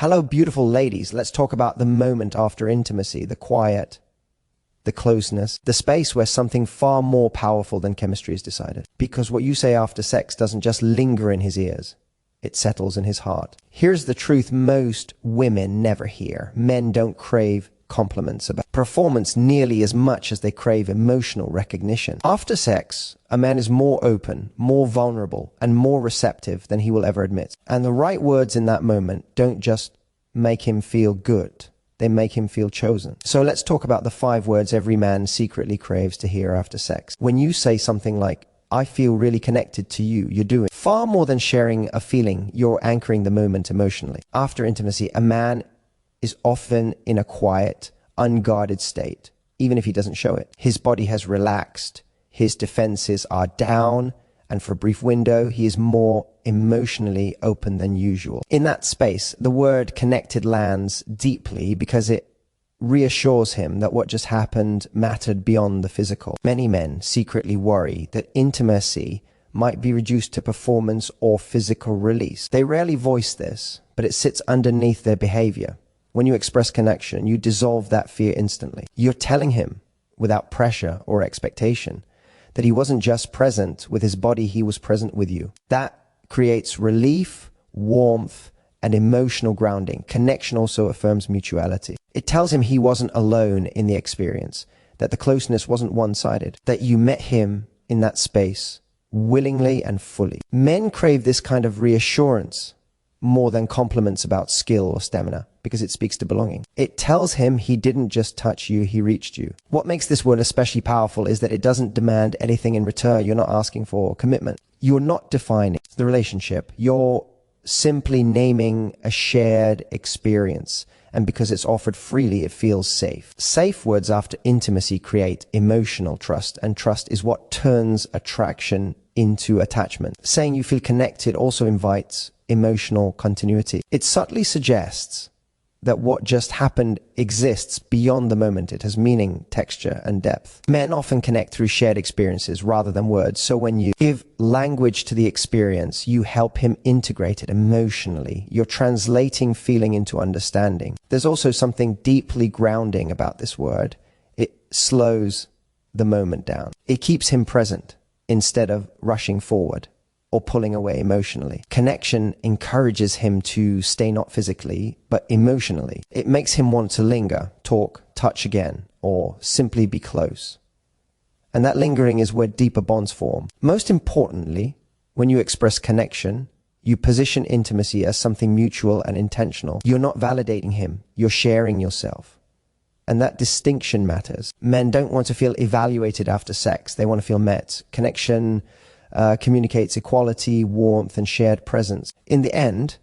Hello, beautiful ladies. Let's talk about the moment after intimacy, the quiet, the closeness, the space where something far more powerful than chemistry is decided. Because what you say after sex doesn't just linger in his ears. It settles in his heart. Here's the truth most women never hear. Men don't crave compliments about performance nearly as much as they crave emotional recognition. After sex, a man is more open, more vulnerable, and more receptive than he will ever admit. And the right words in that moment don't just make him feel good. They make him feel chosen. So let's talk about the 5 words every man secretly craves to hear after sex. When you say something like, I feel really connected to you, you're doing far more than sharing a feeling. You're anchoring the moment emotionally. After intimacy, a man is often in a quiet, unguarded state, even if he doesn't show it. His body has relaxed, his defenses are down, and for a brief window, he is more emotionally open than usual. In that space, the word connected lands deeply because it reassures him that what just happened mattered beyond the physical. Many men secretly worry that intimacy might be reduced to performance or physical release. They rarely voice this, but it sits underneath their behavior. When you express connection, you dissolve that fear instantly. You're telling him, without pressure or expectation, that he wasn't just present with his body, he was present with you. That creates relief, warmth, and emotional grounding. Connection also affirms mutuality. It tells him he wasn't alone in the experience, that the closeness wasn't one-sided, that you met him in that space willingly and fully. Men crave this kind of reassurance more than compliments about skill or stamina, because it speaks to belonging. It tells him he didn't just touch you, he reached you. What makes this word especially powerful is that it doesn't demand anything in return. You're not asking for commitment. You're not defining the relationship. You're simply naming a shared experience. And because it's offered freely, it feels safe. Safe words after intimacy create emotional trust, and trust is what turns attraction into attachment. Saying you feel connected also invites emotional continuity. It subtly suggests that what just happened exists beyond the moment. It has meaning, texture, and depth. Men often connect through shared experiences rather than words. So when you give language to the experience, you help him integrate it emotionally. You're translating feeling into understanding. There's also something deeply grounding about this word. It slows the moment down. It keeps him present instead of rushing forward or pulling away emotionally. Connection encourages him to stay not physically, but emotionally. It makes him want to linger, talk, touch again, or simply be close. And that lingering is where deeper bonds form. Most importantly, when you express connection, you position intimacy as something mutual and intentional. You're not validating him, you're sharing yourself. And that distinction matters. Men don't want to feel evaluated after sex. They want to feel met. Connection communicates equality, warmth, and shared presence. In the end,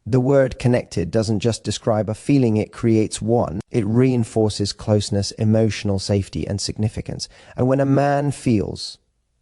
the word connected doesn't just describe a feeling, it creates one. It reinforces closeness, emotional safety, and significance. And when a man feels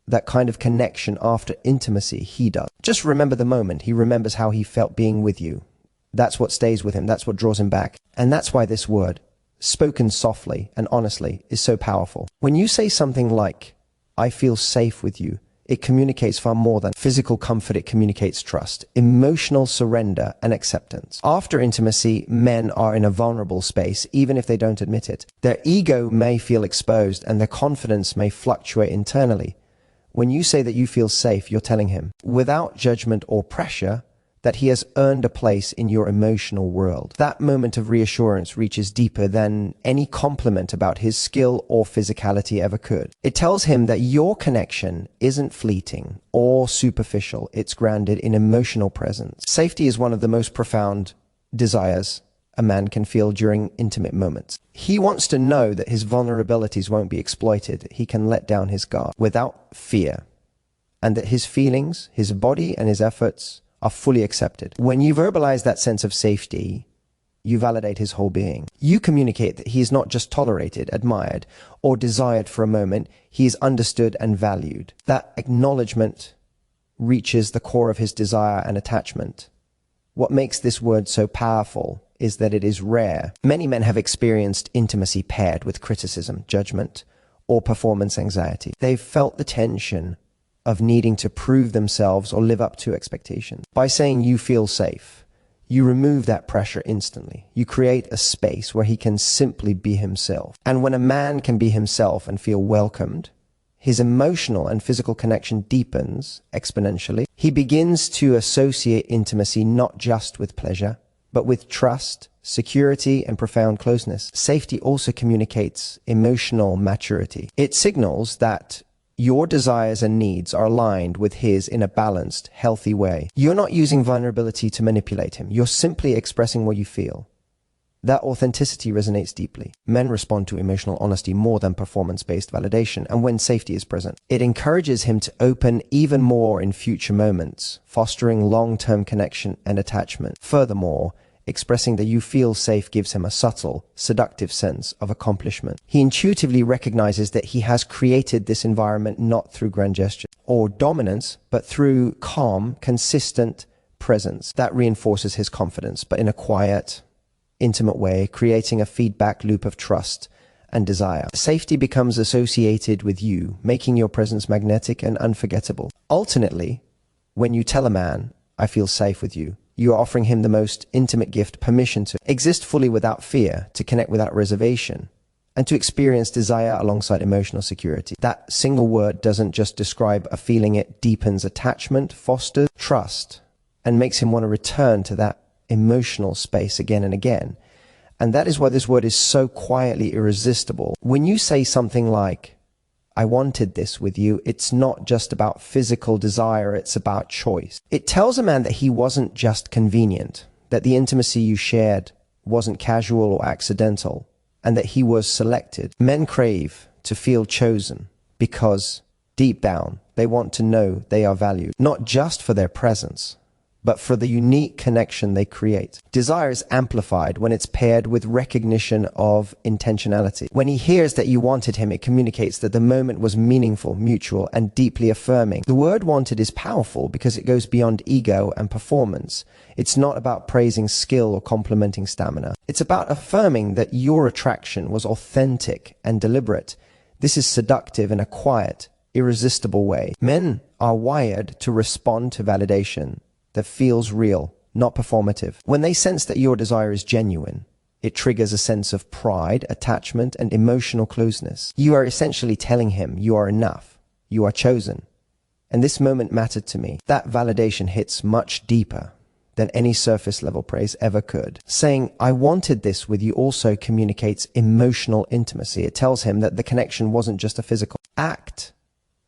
that kind of connection after intimacy, he does. Just remember the moment. He remembers how he felt being with you. That's what stays with him. That's what draws him back. And that's why this word, spoken softly and honestly, is so powerful. When you say something like, I feel safe with you, it communicates far more than physical comfort. It communicates trust, emotional surrender, and acceptance. After intimacy, men are in a vulnerable space, even if they don't admit it. Their ego may feel exposed and their confidence may fluctuate internally. When you say that you feel safe, you're telling him, without judgment or pressure, that he has earned a place in your emotional world. That moment of reassurance reaches deeper than any compliment about his skill or physicality ever could. It tells him that your connection isn't fleeting or superficial. It's grounded in emotional presence. Safety is one of the most profound desires a man can feel during intimate moments. He wants to know that his vulnerabilities won't be exploited. He can let down his guard without fear, and that his feelings, his body, and his efforts are fully accepted. When you verbalize that sense of safety, you validate his whole being. You communicate that he is not just tolerated, admired, or desired for a moment. He is understood and valued. That acknowledgement reaches the core of his desire and attachment. What makes this word so powerful is that it is rare. Many men have experienced intimacy paired with criticism, judgment, or performance anxiety. They've felt the tension of needing to prove themselves or live up to expectations. By saying you feel safe, You remove that pressure instantly. You create a space where he can simply be himself. And when a man can be himself and feel welcomed, his emotional and physical connection deepens exponentially. He begins to associate intimacy not just with pleasure, but with trust, security, and profound closeness. Safety also communicates emotional maturity. It signals that your desires and needs are aligned with his in a balanced, healthy way. You're not using vulnerability to manipulate him. You're simply expressing what you feel. That authenticity resonates deeply. Men respond to emotional honesty more than performance-based validation, and when safety is present, it encourages him to open even more in future moments, fostering long-term connection and attachment. Furthermore, expressing that you feel safe gives him a subtle, seductive sense of accomplishment. He intuitively recognizes that he has created this environment not through grand gesture or dominance, but through calm, consistent presence. That reinforces his confidence, but in a quiet, intimate way, creating a feedback loop of trust and desire. Safety becomes associated with you, making your presence magnetic and unforgettable. Ultimately, when you tell a man, "I feel safe with you," you are offering him the most intimate gift, permission to exist fully without fear, to connect without reservation, and to experience desire alongside emotional security. That single word doesn't just describe a feeling, it deepens attachment, fosters trust, and makes him want to return to that emotional space again and again. And that is why this word is so quietly irresistible. When you say something like, "I wanted this with you," it's not just about physical desire, it's about choice. It tells a man that he wasn't just convenient, that the intimacy you shared wasn't casual or accidental, and that he was selected. Men crave to feel chosen because deep down they want to know they are valued, not just for their presence, but for the unique connection they create. Desire is amplified when it's paired with recognition of intentionality. When he hears that you wanted him, it communicates that the moment was meaningful, mutual, and deeply affirming. The word wanted is powerful because it goes beyond ego and performance. It's not about praising skill or complimenting stamina. It's about affirming that your attraction was authentic and deliberate. This is seductive in a quiet, irresistible way. Men are wired to respond to validation that feels real, not performative. When they sense that your desire is genuine, it triggers a sense of pride, attachment, and emotional closeness. You are essentially telling him you are enough, you are chosen, and this moment mattered to me. That validation hits much deeper than any surface level praise ever could. Saying, "I wanted this with you," also communicates emotional intimacy. It tells him that the connection wasn't just a physical act.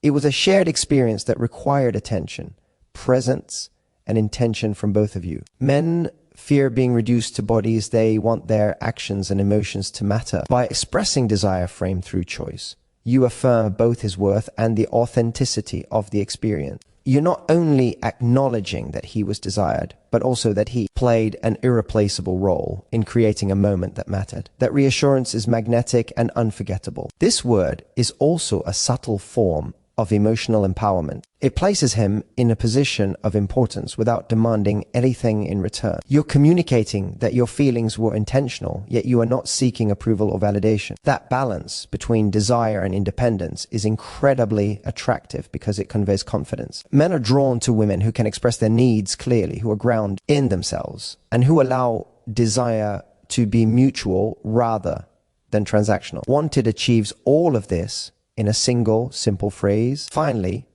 It was a shared experience that required attention, presence, and intention from both of you. Men fear being reduced to bodies. They want their actions and emotions to matter. By expressing desire framed through choice, you affirm both his worth and the authenticity of the experience. You're not only acknowledging that he was desired, but also that he played an irreplaceable role in creating a moment that mattered. That reassurance is magnetic and unforgettable. This word is also a subtle form of emotional empowerment. It places him in a position of importance without demanding anything in return. You're communicating that your feelings were intentional, yet you are not seeking approval or validation. That balance between desire and independence is incredibly attractive because it conveys confidence. Men are drawn to women who can express their needs clearly, who are grounded in themselves, and who allow desire to be mutual rather than transactional. Wanted achieves all of this in a single, simple phrase. Finally,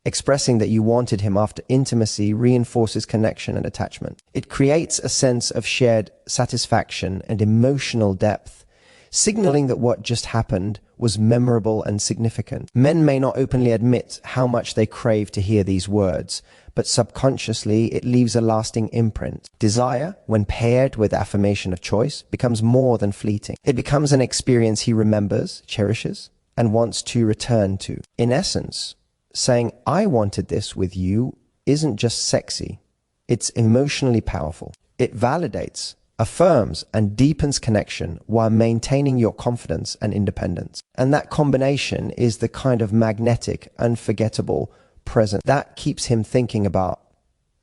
expressing that you wanted him after intimacy reinforces connection and attachment. It creates a sense of shared satisfaction and emotional depth, signaling that what just happened was memorable and significant. Men may not openly admit how much they crave to hear these words, but subconsciously it leaves a lasting imprint. Desire, when paired with affirmation of choice, becomes more than fleeting. It becomes an experience he remembers, cherishes, and wants to return to. In essence, saying, "I wanted this with you," isn't just sexy, it's emotionally powerful. It validates, affirms, and deepens connection while maintaining your confidence and independence. And that combination is the kind of magnetic, unforgettable presence that keeps him thinking about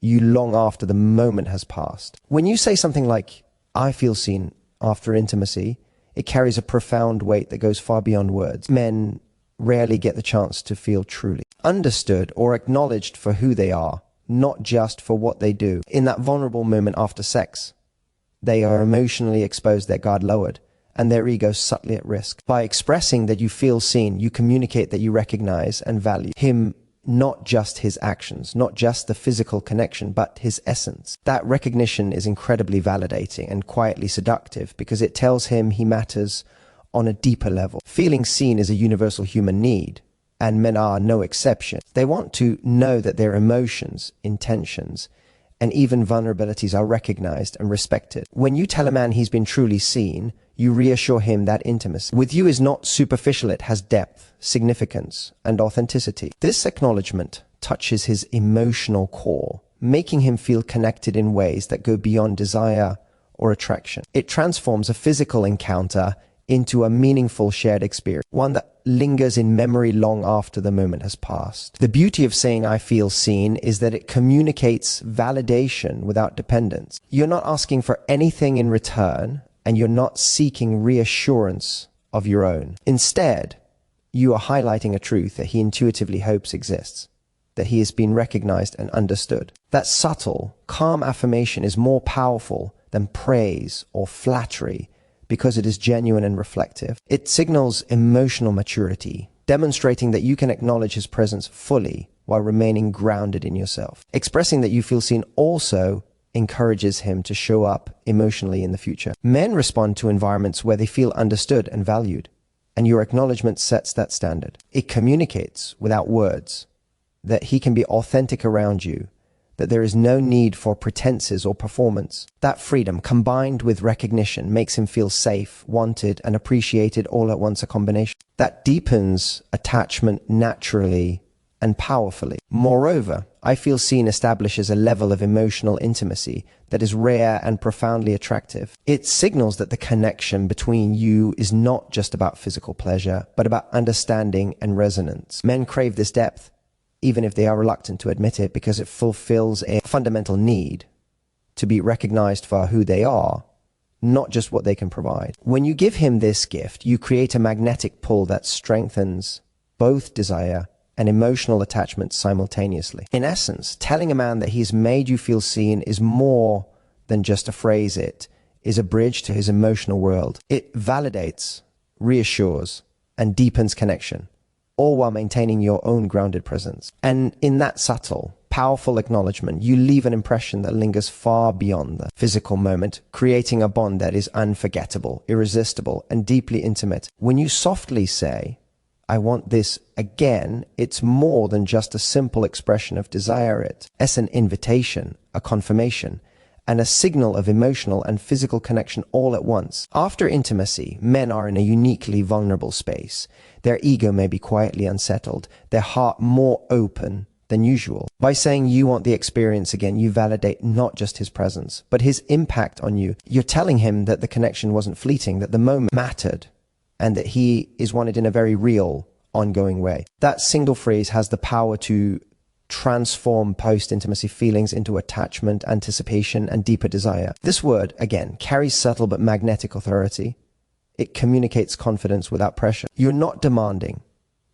you long after the moment has passed. When you say something like, "I feel seen after intimacy," it carries a profound weight that goes far beyond words. Men rarely get the chance to feel truly understood or acknowledged for who they are not just for what they do. In that vulnerable moment after sex, they are emotionally exposed, their guard lowered, and their ego subtly at risk. By expressing that you feel seen, you communicate that you recognize and value him, not just his actions, not just the physical connection, but his essence. That recognition is incredibly validating and quietly seductive because it tells him he matters on a deeper level. Feeling seen is a universal human need, and men are no exception. They want to know that their emotions, intentions, and even vulnerabilities are recognized and respected. When you tell a man he's been truly seen, you reassure him that intimacy with you is not superficial, it has depth, significance, and authenticity. This acknowledgement touches his emotional core, making him feel connected in ways that go beyond desire or attraction. It transforms a physical encounter into a meaningful shared experience, one that lingers in memory long after the moment has passed. The beauty of saying "I feel seen" is that it communicates validation without dependence. You're not asking for anything in return, and you're not seeking reassurance of your own. Instead, you are highlighting a truth that he intuitively hopes exists, that he has been recognized and understood. That subtle, calm affirmation is more powerful than praise or flattery, because it is genuine and reflective. It signals emotional maturity, demonstrating that you can acknowledge his presence fully while remaining grounded in yourself. Expressing that you feel seen also encourages him to show up emotionally in the future. Men respond to environments where they feel understood and valued, and your acknowledgement sets that standard. It communicates without words that he can be authentic around you, that there is no need for pretenses or performance. That freedom, combined with recognition, makes him feel safe, wanted, and appreciated all at once, a combination that deepens attachment naturally and powerfully. Moreover, "I feel seen" establishes a level of emotional intimacy that is rare and profoundly attractive. It signals that the connection between you is not just about physical pleasure, but about understanding and resonance. Men crave this depth, even if they are reluctant to admit it, because it fulfills a fundamental need to be recognized for who they are, not just what they can provide. When you give him this gift, you create a magnetic pull that strengthens both desire and emotional attachment simultaneously. In essence, telling a man that he's made you feel seen is more than just a phrase. It is a bridge to his emotional world. It validates, reassures, and deepens connection, all while maintaining your own grounded presence. And in that subtle, powerful acknowledgement, you leave an impression that lingers far beyond the physical moment, creating a bond that is unforgettable, irresistible, and deeply intimate. When you softly say, "I want this again," it's more than just a simple expression of desire. It's an invitation, a confirmation, and a signal of emotional and physical connection all at once. After intimacy, men are in a uniquely vulnerable space. Their ego may be quietly unsettled, their heart more open than usual. By saying you want the experience again, you validate not just his presence, but his impact on you. You're telling him that the connection wasn't fleeting, that the moment mattered, and that he is wanted in a very real, ongoing way. That single phrase has the power to transform post-intimacy feelings into attachment, anticipation, and deeper desire. This word, again, carries subtle but magnetic authority. It communicates confidence without pressure. You're not demanding,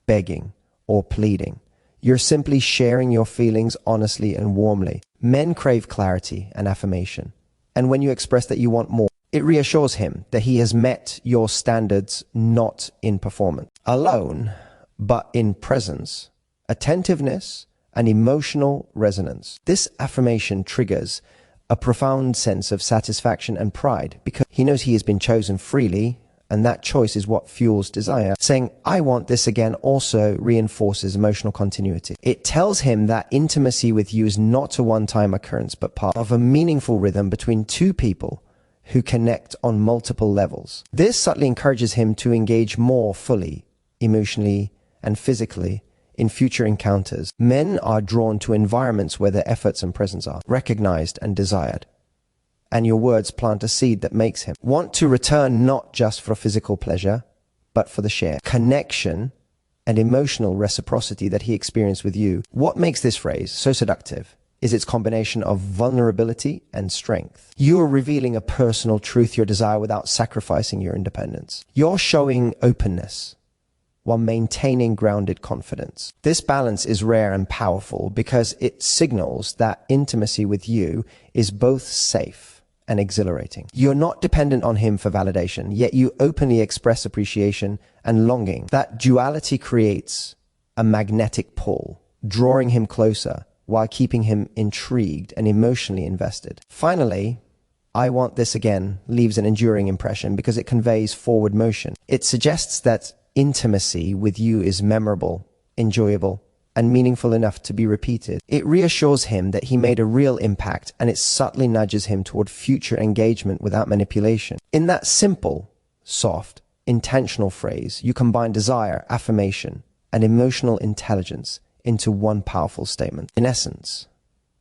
begging, or pleading. You're simply sharing your feelings honestly and warmly. Men crave clarity and affirmation. And when you express that you want more, it reassures him that he has met your standards, not in performance alone, but in presence, attentiveness, and emotional resonance. This affirmation triggers a profound sense of satisfaction and pride because he knows he has been chosen freely, and that choice is what fuels desire. Saying, "I want this again," also reinforces emotional continuity. It tells him that intimacy with you is not a one-time occurrence, but part of a meaningful rhythm between two people who connect on multiple levels. This subtly encourages him to engage more fully, emotionally and physically, in future encounters. Men are drawn to environments where their efforts and presence are recognized and desired. And your words plant a seed that makes him want to return, not just for physical pleasure, but for the shared connection and emotional reciprocity that he experienced with you. What makes this phrase so seductive is its combination of vulnerability and strength. You are revealing a personal truth, your desire, without sacrificing your independence. You're showing openness, while maintaining grounded confidence. This balance is rare and powerful because it signals that intimacy with you is both safe and exhilarating. You're not dependent on him for validation, yet you openly express appreciation and longing. That duality creates a magnetic pull, drawing him closer while keeping him intrigued and emotionally invested. Finally, "I want this again" leaves an enduring impression because it conveys forward motion. It suggests that intimacy with you is memorable, enjoyable, and meaningful enough to be repeated. It reassures him that he made a real impact, and it subtly nudges him toward future engagement without manipulation. In that simple, soft, intentional phrase, you combine desire, affirmation, and emotional intelligence into one powerful statement. In essence,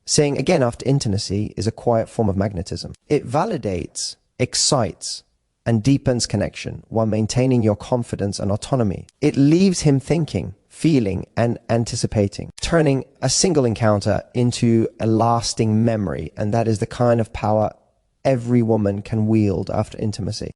saying again after intimacy is a quiet form of magnetism. It validates, excites, and deepens connection while maintaining your confidence and autonomy. It leaves him thinking, feeling, and anticipating, turning a single encounter into a lasting memory, and that is the kind of power every woman can wield after intimacy.